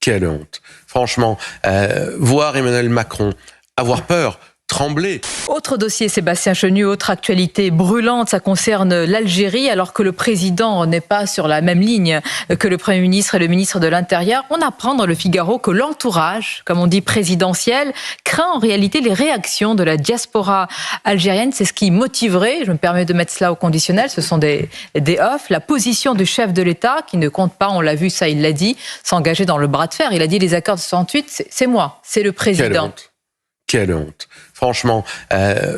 Quelle honte. Franchement, voir Emmanuel Macron avoir peur, trembler. Autre dossier, Sébastien Chenu, autre actualité brûlante, ça concerne l'Algérie, alors que le président n'est pas sur la même ligne que le Premier ministre et le ministre de l'Intérieur. On apprend dans le Figaro que l'entourage, comme on dit présidentiel, craint en réalité les réactions de la diaspora algérienne. C'est ce qui motiverait, je me permets de mettre cela au conditionnel, ce sont des offs, la position du chef de l'État, qui ne compte pas, on l'a vu, ça il l'a dit, s'engager dans le bras de fer. Il a dit les accords de 68, c'est moi, c'est le président. Quelle honte. Franchement,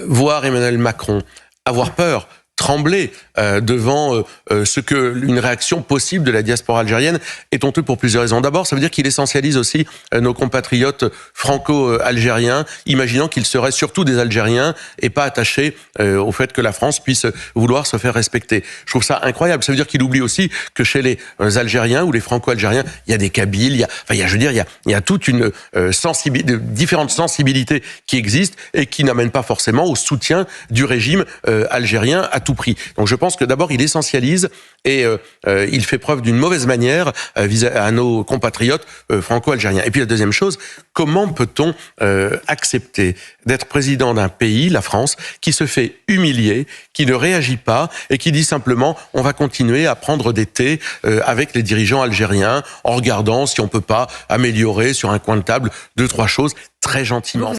voir Emmanuel Macron avoir peur, trembler devant une réaction possible de la diaspora algérienne est honteux pour plusieurs raisons. D'abord, ça veut dire qu'il essentialise aussi nos compatriotes franco-algériens, imaginant qu'ils seraient surtout des Algériens et pas attachés au fait que la France puisse vouloir se faire respecter. Je trouve ça incroyable. Ça veut dire qu'il oublie aussi que chez les Algériens ou les franco-algériens, il y a des Kabyles, il y a toute une différentes sensibilités qui existent et qui n'amènent pas forcément au soutien du régime algérien à tout prix. Donc je pense que d'abord il essentialise et il fait preuve d'une mauvaise manière à nos compatriotes franco-algériens. Et puis la deuxième chose, comment peut-on accepter d'être président d'un pays, la France, qui se fait humilier, qui ne réagit pas et qui dit simplement on va continuer à prendre des thés avec les dirigeants algériens en regardant si on peut pas améliorer sur un coin de table 2-3 choses très gentiment.